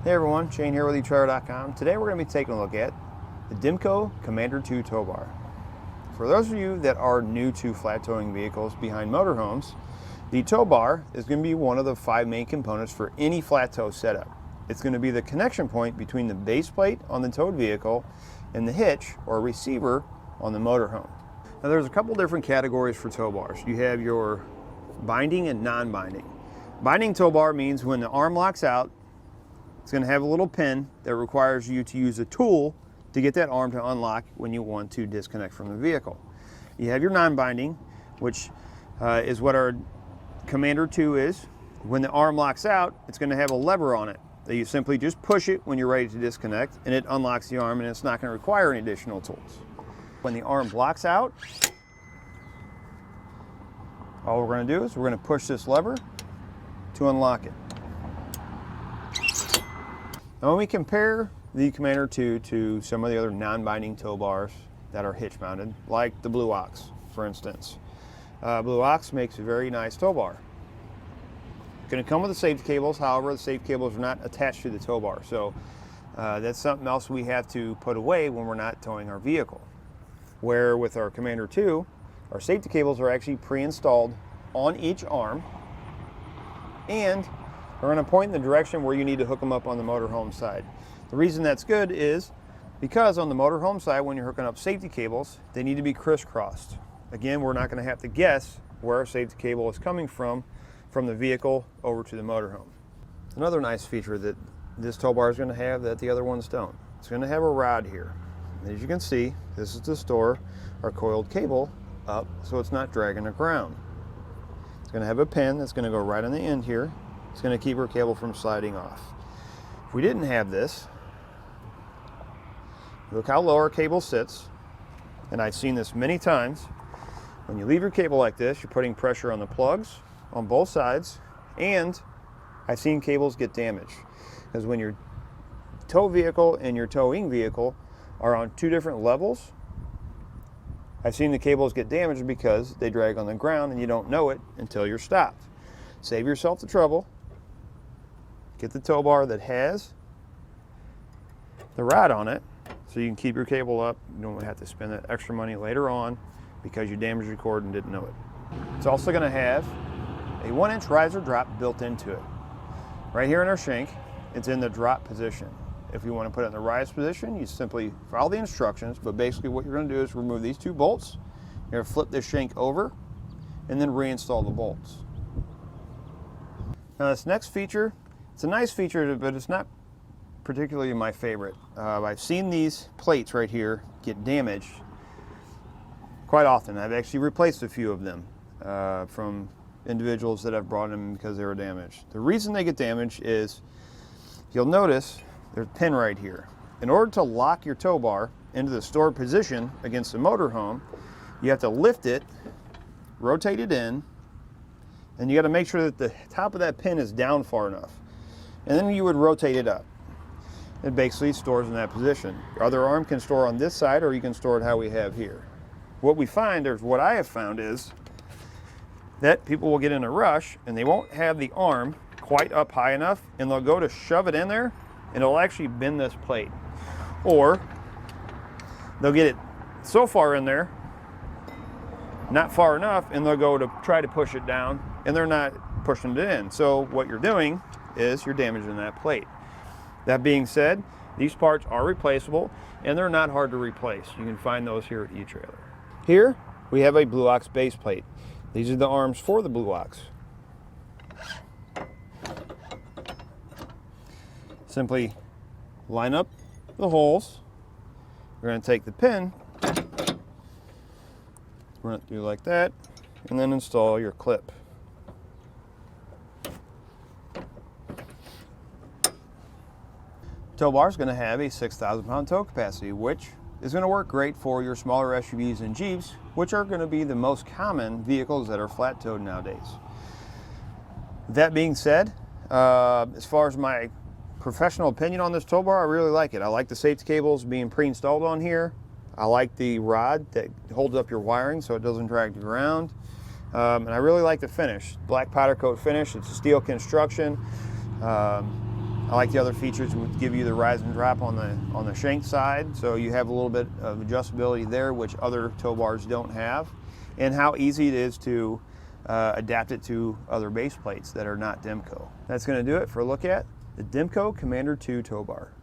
Hey everyone, Shane here with etrailer.com. Today we're going to be taking a look at the Demco Commander 2 Tow Bar. For those of you that are new to flat towing vehicles behind motorhomes, the tow bar is going to be one of the 5 main components for any flat tow setup. It's going to be the connection point between the base plate on the towed vehicle and the hitch or receiver on the motorhome. Now there's a couple different categories for tow bars. You have your binding and non-binding. Binding tow bar means when the arm locks out, it's going to have a little pin that requires you to use a tool to get that arm to unlock when you want to disconnect from the vehicle. You have your non-binding, which is what our Commander 2 is. When the arm locks out, it's going to have a lever on it that you simply just push it when you're ready to disconnect, and it unlocks the arm, and it's not going to require any additional tools. When the arm blocks out, all we're going to do is we're going to push this lever to unlock it. Now when we compare the Commander 2 to some of the other non-binding tow bars that are hitch mounted, like the Blue Ox, for instance. Blue Ox makes a very nice tow bar. It's going to come with the safety cables, however the safety cables are not attached to the tow bar, so that's something else we have to put away when we're not towing our vehicle. Where with our Commander 2, our safety cables are actually pre-installed on each arm, and they're going to point in the direction where you need to hook them up on the motorhome side. The reason that's good is because on the motorhome side, when you're hooking up safety cables, they need to be crisscrossed. Again, we're not going to have to guess where our safety cable is coming from the vehicle over to the motorhome. Another nice feature that this tow bar is going to have that the other ones don't. It's going to have a rod here. As you can see, this is to store our coiled cable up so it's not dragging the ground. It's going to have a pin that's going to go right on the end here. It's going to keep our cable from sliding off. If we didn't have this, look how low our cable sits, and I've seen this many times. When you leave your cable like this, you're putting pressure on the plugs on both sides, and I've seen cables get damaged because when your tow vehicle and your towing vehicle are on 2 different levels, I've seen the cables get damaged because they drag on the ground and you don't know it until you're stopped. Save yourself the trouble. Get the tow bar that has the rod on it so you can keep your cable up. You don't have to spend that extra money later on because you damaged your cord and didn't know it. It's also going to have a 1-inch riser drop built into it. Right here in our shank, it's in the drop position. If you want to put it in the rise position, you simply follow the instructions, but basically what you're going to do is remove these 2 bolts. You're going to flip this shank over and then reinstall the bolts. Now this next feature, it's a nice feature, but it's not particularly my favorite. I've seen these plates right here get damaged quite often. I've actually replaced a few of them from individuals that have brought them because they were damaged. The reason they get damaged is, you'll notice there's a pin right here. In order to lock your tow bar into the stored position against the motorhome, you have to lift it, rotate it in, and you got to make sure that the top of that pin is down far enough. And then you would rotate it up. It basically stores in that position. Your other arm can store on this side, or you can store it how we have here. What we find, or what I have found, is that people will get in a rush and they won't have the arm quite up high enough, and they'll go to shove it in there and it'll actually bend this plate. Or they'll get it so far in there, not far enough, and they'll go to try to push it down and they're not pushing it in. So what you're doing is you're damaging that plate. That being said, these parts are replaceable and they're not hard to replace. You can find those here at eTrailer. Here we have a Blue Ox base plate. These are the arms for the Blue Ox. Simply line up the holes. We're going to take the pin, run it through like that, and then install your clip. Tow bar is going to have a 6,000 pound tow capacity, which is going to work great for your smaller SUVs and Jeeps, which are going to be the most common vehicles that are flat towed nowadays. That being said, as far as my professional opinion on this tow bar, I really like it. I like the safety cables being pre-installed on here. I like the rod that holds up your wiring so it doesn't drag the ground. And I really like the finish. Black powder coat finish, it's a steel construction. I like the other features would give you the rise and drop on the shank side, so you have a little bit of adjustability there, which other tow bars don't have, and how easy it is to adapt it to other base plates that are not Demco. That's going to do it for a look at the Demco Commander 2 tow bar.